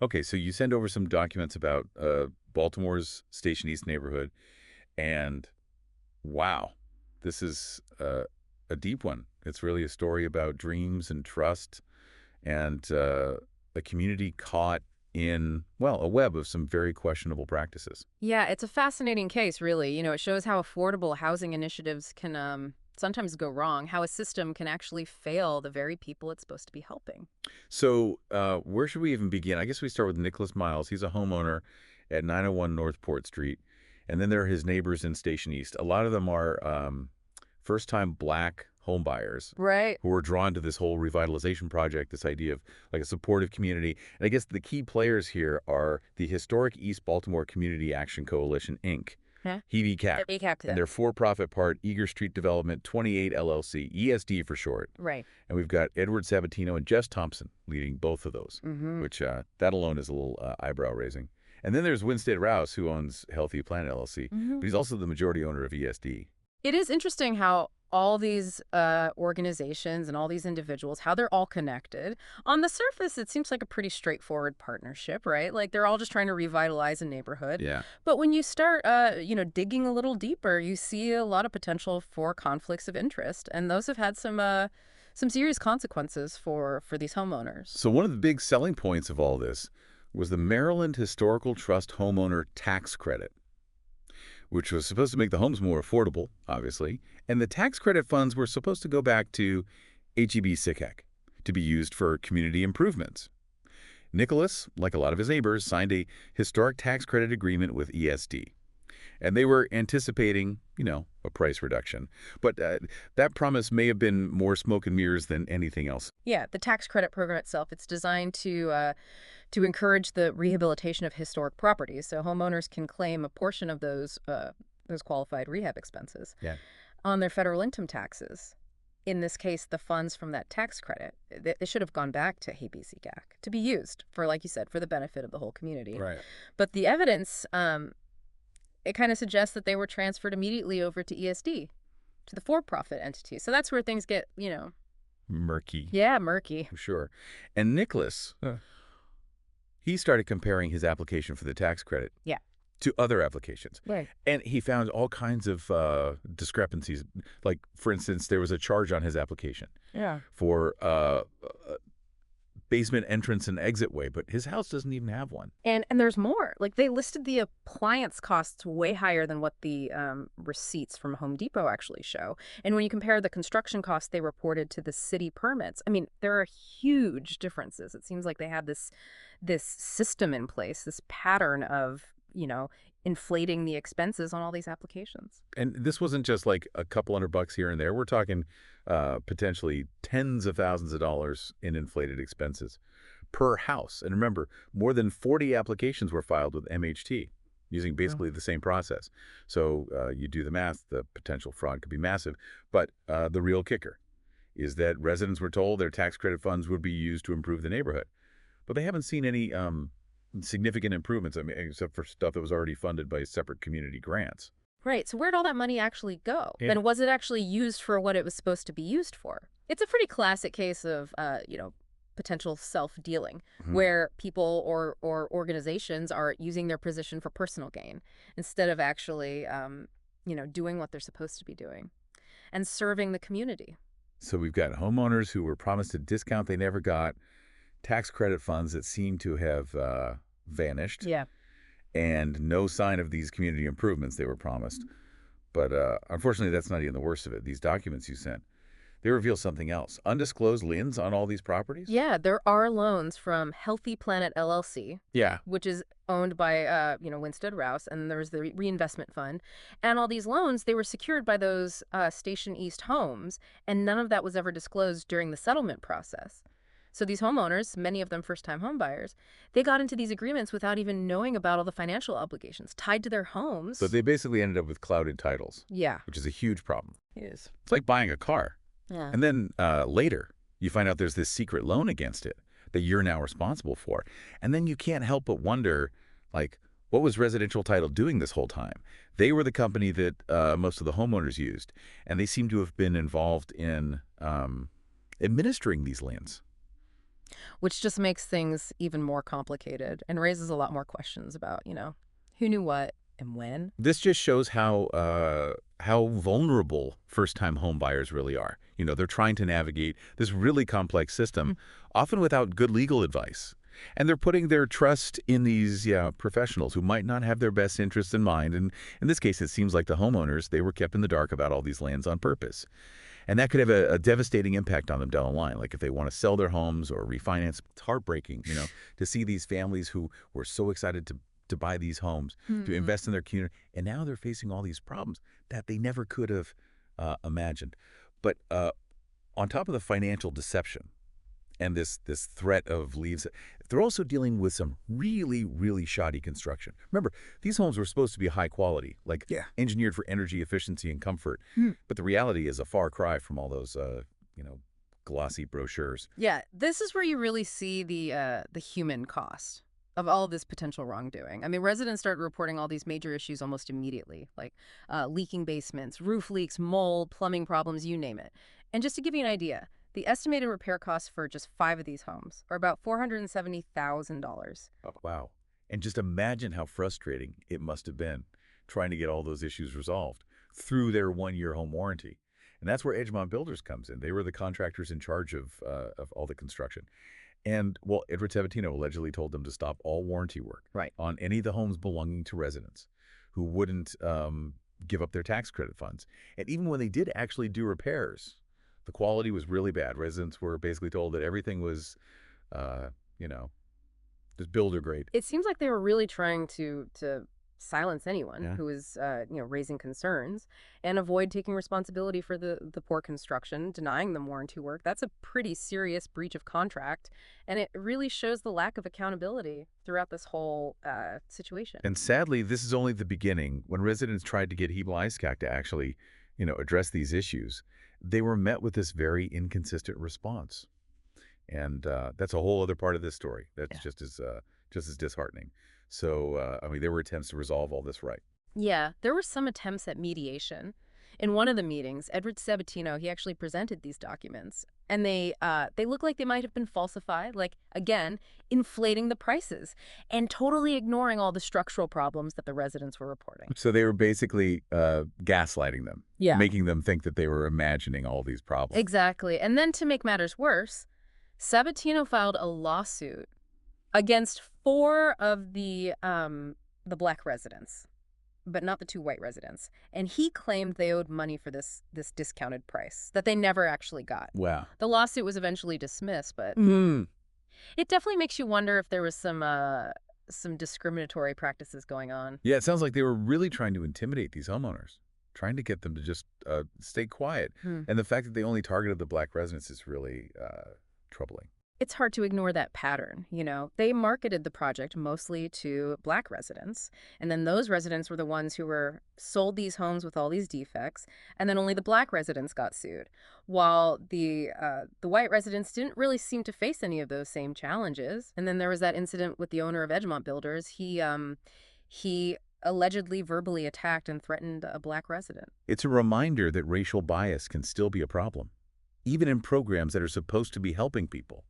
Okay, so you send over some documents about Baltimore's Station East neighborhood, and wow, this is a deep one. It's really a story about dreams and trust and a community caught in, well, a web of some very questionable practices. Yeah, it's a fascinating case, really. It shows how affordable housing initiatives can sometimes go wrong, how a system can actually fail the very people it's supposed to be helping. So where should we even begin? I guess we start with Nicholas Miles. He's a homeowner at 901 North Port Street. And then there are his neighbors in Station East. A lot of them are first-time black home buyers Right. who are drawn to this whole revitalization project, this idea of like a supportive community. And I guess the key players here are the Historic East Baltimore Community Action Coalition, Inc., Yeah. HEBCAC, and HEBCAC. their for-profit part, Eager Street Development 28 LLC, ESD for short. Right. And we've got Edward Sabatino and Jess Thompson leading both of those, Mm-hmm. which that alone is a little eyebrow-raising. And then there's Winstead Rouse, who owns Healthy Planet LLC, Mm-hmm. but he's also the majority owner of ESD. It is interesting how all these organizations and all these individuals, how they're all connected. On the surface, it seems like a pretty straightforward partnership, right? Like they're all just trying to revitalize a neighborhood. Yeah. But when you start, digging a little deeper, you see a lot of potential for conflicts of interest, and those have had some serious consequences for these homeowners. So one of the big selling points of all this was the Maryland Historical Trust Homeowner Tax Credit, which was supposed to make the homes more affordable, obviously, and the tax credit funds were supposed to go back to HEBCAC to be used for community improvements. Nicholas, like a lot of his neighbors, signed a historic tax credit agreement with ESD. And they were anticipating, a price reduction. But that promise may have been more smoke and mirrors than anything else. Yeah, the tax credit program itself, it's designed to encourage the rehabilitation of historic properties, so homeowners can claim a portion of those qualified rehab expenses Yeah. on their federal income taxes. In this case, the funds from that tax credit, they should have gone back to HEBCAC to be used for, like you said, for the benefit of the whole community. Right. But the evidence, it kind of suggests that they were transferred immediately over to ESD, to the for-profit entity. So that's where things get, Murky. yeah, murky. Sure. And Nicholas, he started comparing his application for the tax credit Yeah. to other applications. Right. And he found all kinds of discrepancies. Like, for instance, there was a charge on his application Yeah. for basement entrance and exit way, but his house doesn't even have one. And there's more. Like they listed the appliance costs way higher than what the receipts from Home Depot actually show. And when you compare the construction costs they reported to the city permits, I mean, there are huge differences. It seems like they had this system in place, this pattern of, inflating the expenses on all these applications. And this wasn't just like a couple $100 here and there. We're talking potentially tens of thousands of dollars in inflated expenses per house. And remember, more than 40 applications were filed with MHT using basically the same process. So you do the math, the potential fraud could be massive. But the real kicker is that residents were told their tax credit funds would be used to improve the neighborhood. But they haven't seen any significant improvements, I mean, except for stuff that was already funded by separate community grants. Right. So where'd all that money actually go? Yeah. And was it actually used for what it was supposed to be used for? It's a pretty classic case of, potential self-dealing, where people or organizations are using their position for personal gain instead of actually, doing what they're supposed to be doing and serving the community. So we've got homeowners who were promised a discount they never got, tax credit funds that seem to have vanished, Yeah. and no sign of these community improvements they were promised. But unfortunately, that's not even the worst of it. These documents you sent, they reveal something else. Undisclosed liens on all these properties? Yeah, there are loans from Healthy Planet LLC, Yeah. which is owned by, Winstead Rouse, and there's the reinvestment fund. And all these loans, they were secured by those Station East homes, and none of that was ever disclosed during the settlement process. So these homeowners, many of them first-time home buyers, they got into these agreements without even knowing about all the financial obligations tied to their homes. So they basically ended up with clouded titles, Yeah. which is a huge problem. It is. It's like buying a car. Yeah. And then later, you find out there's this secret loan against it that you're now responsible for. And then you can't help but wonder, like, what was Residential Title doing this whole time? They were the company that most of the homeowners used, and they seem to have been involved in administering these liens. Which just makes things even more complicated and raises a lot more questions about, who knew what and when. This just shows how vulnerable first-time home buyers really are. They're trying to navigate this really complex system, often without good legal advice. And they're putting their trust in these professionals who might not have their best interests in mind. And in this case, it seems like the homeowners, they were kept in the dark about all these lands on purpose. And that could have a devastating impact on them down the line. Like if they want to sell their homes or refinance, it's heartbreaking, to see these families who were so excited to buy these homes, to invest in their community. And now they're facing all these problems that they never could have imagined. But on top of the financial deception and this threat of leaves, they're also dealing with some really, really shoddy construction. Remember, these homes were supposed to be high quality, like engineered for energy efficiency and comfort. But the reality is a far cry from all those, glossy brochures. Yeah, this is where you really see the human cost of all of this potential wrongdoing. I mean, residents started reporting all these major issues almost immediately, like leaking basements, roof leaks, mold, plumbing problems, you name it. And just to give you an idea, the estimated repair costs for just 5 of these homes are about $470,000. Oh, wow. And just imagine how frustrating it must have been trying to get all those issues resolved through their 1-year home warranty. And that's where Edgemont Builders comes in. They were the contractors in charge of all the construction. And, well, Edward Sabatino allegedly told them to stop all warranty work on any of the homes belonging to residents who wouldn't give up their tax credit funds. And even when they did actually do repairs, the quality was really bad. Residents were basically told that everything was, just builder grade. It seems like they were really trying to silence anyone who was, raising concerns and avoid taking responsibility for the poor construction, denying them warranty work. That's a pretty serious breach of contract, and it really shows the lack of accountability throughout this whole situation. And sadly, this is only the beginning. When residents tried to get HEBCAC to actually, address these issues, they were met with this very inconsistent response. And that's a whole other part of this story. That's just as disheartening. So, there were attempts to resolve all this Yeah, there were some attempts at mediation. In one of the meetings, Edward Sabatino, he actually presented these documents, and they look like they might have been falsified, like, again, inflating the prices and totally ignoring all the structural problems that the residents were reporting. So they were basically gaslighting them, Yeah. making them think that they were imagining all these problems. Exactly. And then to make matters worse, Sabatino filed a lawsuit against 4 of the black residents, but not the 2 white residents. And he claimed they owed money for this discounted price that they never actually got. Wow. The lawsuit was eventually dismissed, but it definitely makes you wonder if there was some discriminatory practices going on. Yeah, it sounds like they were really trying to intimidate these homeowners, trying to get them to just stay quiet. And the fact that they only targeted the black residents is really troubling. It's hard to ignore that pattern, They marketed the project mostly to black residents, and then those residents were the ones who were sold these homes with all these defects, and then only the black residents got sued, while the white residents didn't really seem to face any of those same challenges. And then there was that incident with the owner of Edgemont Builders. He allegedly verbally attacked and threatened a black resident. It's a reminder that racial bias can still be a problem, even in programs that are supposed to be helping people.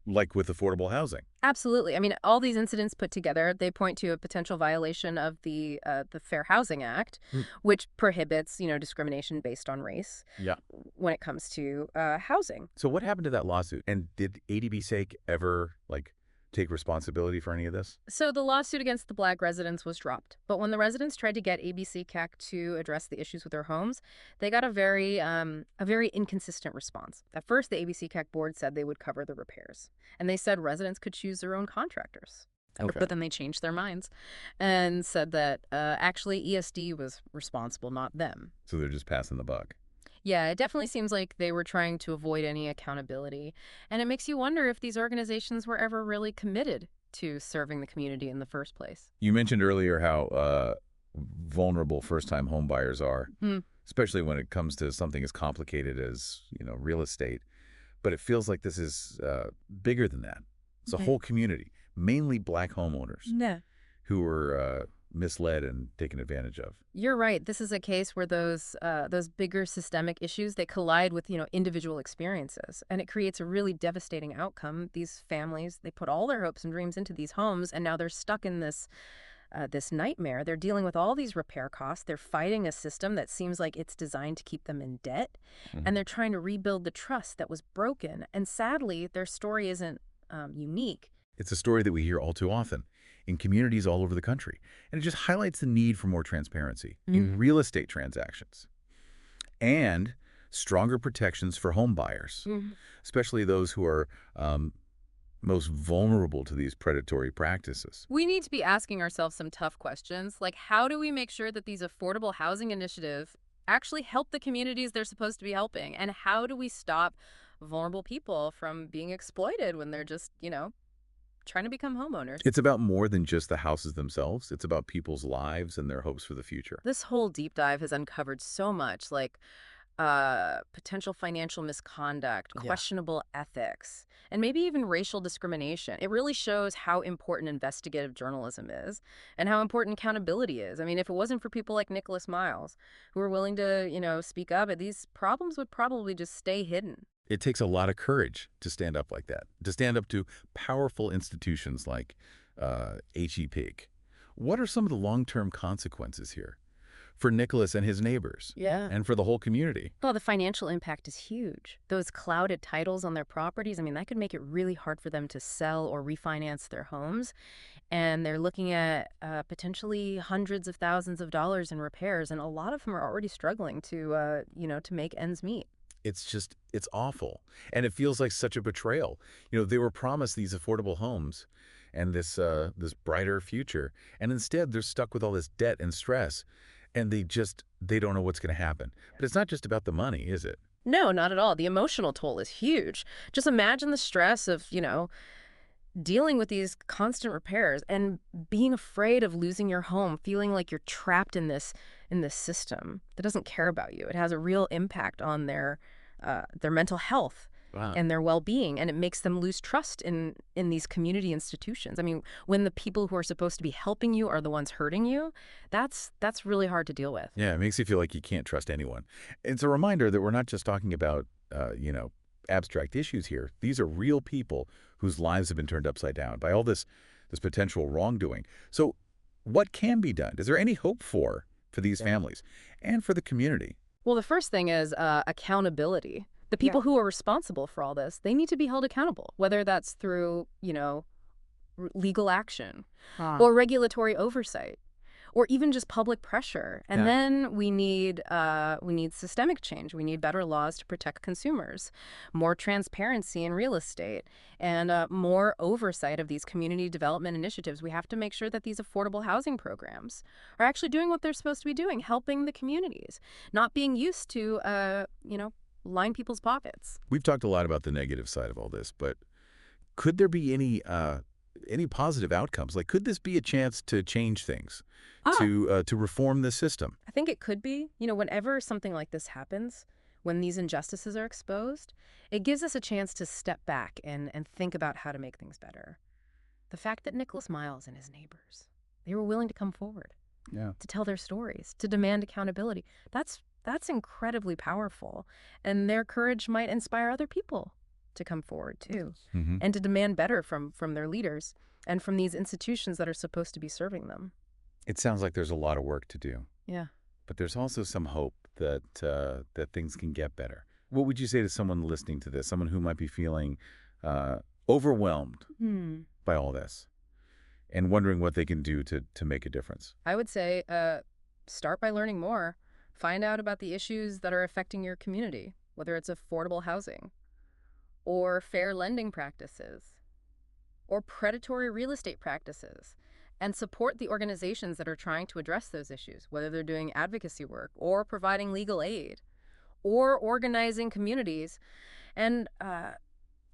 Like with affordable housing. Absolutely. I mean, all these incidents put together, they point to a potential violation of the Fair Housing Act, which prohibits, discrimination based on race when it comes to housing. So what happened to that lawsuit? And did HEBCAC ever, take responsibility for any of this? So the lawsuit against the black residents was dropped. But when the residents tried to get HEBCAC to address the issues with their homes, they got a very inconsistent response. At first, the HEBCAC board said they would cover the repairs. And they said residents could choose their own contractors. Okay. But then they changed their minds and said that actually ESD was responsible, not them. So they're just passing the buck. Yeah, it definitely seems like they were trying to avoid any accountability. And it makes you wonder if these organizations were ever really committed to serving the community in the first place. You mentioned earlier how vulnerable first-time home buyers are, especially when it comes to something as complicated as, real estate. But it feels like this is bigger than that. It's a whole community, mainly black homeowners who were misled and taken advantage of. You're right. This is a case where those bigger systemic issues, they collide with, individual experiences, and it creates a really devastating outcome. These families, they put all their hopes and dreams into these homes, and now they're stuck in this nightmare. They're dealing with all these repair costs. They're fighting a system that seems like it's designed to keep them in debt, and they're trying to rebuild the trust that was broken. And sadly, their story isn't unique. It's a story that we hear all too often in communities all over the country, and it just highlights the need for more transparency in real estate transactions and stronger protections for home buyers, especially those who are most vulnerable to these predatory practices. We need to be asking ourselves some tough questions, like how do we make sure that these affordable housing initiatives actually help the communities they're supposed to be helping? And how do we stop vulnerable people from being exploited when they're just, trying to become homeowners? It's about more than just the houses themselves. It's about people's lives and their hopes for the future. This whole deep dive has uncovered so much, like potential financial misconduct, questionable ethics, and maybe even racial discrimination. It really shows how important investigative journalism is and how important accountability is. I mean, if it wasn't for people like Nicholas Miles, who are willing to, speak up, these problems would probably just stay hidden. It takes a lot of courage to stand up like that, to stand up to powerful institutions like HEBCAC. What are some of the long-term consequences here for Nicholas and his neighbors? Yeah. And for the whole community? Well, the financial impact is huge. Those clouded titles on their properties, that could make it really hard for them to sell or refinance their homes. And they're looking at potentially hundreds of thousands of dollars in repairs, and a lot of them are already struggling to make ends meet. It's awful. And it feels like such a betrayal. They were promised these affordable homes and this brighter future, and instead they're stuck with all this debt and stress, and they don't know what's going to happen. But it's not just about the money, is it? No, not at all. The emotional toll is huge. Just imagine the stress of, dealing with these constant repairs and being afraid of losing your home, feeling like you're trapped in this system that doesn't care about you. It has a real impact on their mental health. Wow. And their well-being, and it makes them lose trust in these community institutions. When the people who are supposed to be helping you are the ones hurting you, that's really hard to deal with. Yeah, it makes you feel like you can't trust anyone. It's a reminder that we're not just talking about, abstract issues here. These are real people whose lives have been turned upside down by all this potential wrongdoing. So what can be done? Is there any hope for these families and for the community? Well, the first thing is accountability. The people who are responsible for all this, they need to be held accountable, whether that's through, legal action or regulatory oversight or even just public pressure. And then we need systemic change. We need better laws to protect consumers, more transparency in real estate, and more oversight of these community development initiatives. We have to make sure that these affordable housing programs are actually doing what they're supposed to be doing, helping the communities, not being used to, line people's pockets. We've talked a lot about the negative side of all this, but could there be any positive outcomes? Like, could this be a chance to change things, to reform the system? I think it could be. Whenever something like this happens, when these injustices are exposed, it gives us a chance to step back and think about how to make things better. The fact that Nicholas Miles and his neighbors, they were willing to come forward, to tell their stories, to demand accountability, that's incredibly powerful. And their courage might inspire other people to come forward, too, and to demand better from their leaders and from these institutions that are supposed to be serving them. It sounds like there's a lot of work to do. Yeah. But there's also some hope that things can get better. What would you say to someone listening to this, someone who might be feeling overwhelmed by all this and wondering what they can do to make a difference? I would say start by learning more. Find out about the issues that are affecting your community, whether it's affordable housing or fair lending practices or predatory real estate practices, and support the organizations that are trying to address those issues, whether they're doing advocacy work or providing legal aid or organizing communities. And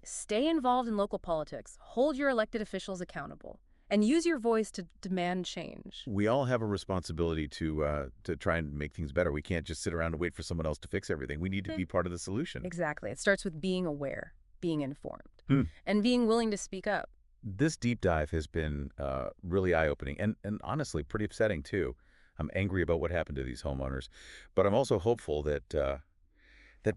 stay involved in local politics. Hold your elected officials accountable. And use your voice to demand change. We all have a responsibility to try and make things better. We can't just sit around and wait for someone else to fix everything. We need to be part of the solution. Exactly. It starts with being aware, being informed, and being willing to speak up. This deep dive has been really eye-opening and honestly pretty upsetting too. I'm angry about what happened to these homeowners, but I'm also hopeful that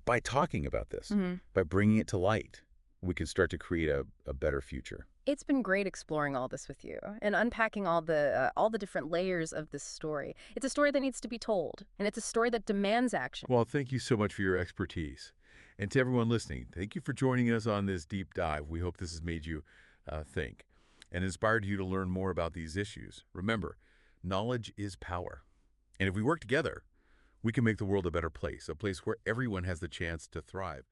by talking about this, Mhm. by bringing it to light, we can start to create a better future. It's been great exploring all this with you and unpacking all the different layers of this story. It's a story that needs to be told, and it's a story that demands action. Well, thank you so much for your expertise. And to everyone listening, thank you for joining us on this deep dive. We hope this has made you think and inspired you to learn more about these issues. Remember, knowledge is power. And if we work together, we can make the world a better place, a place where everyone has the chance to thrive.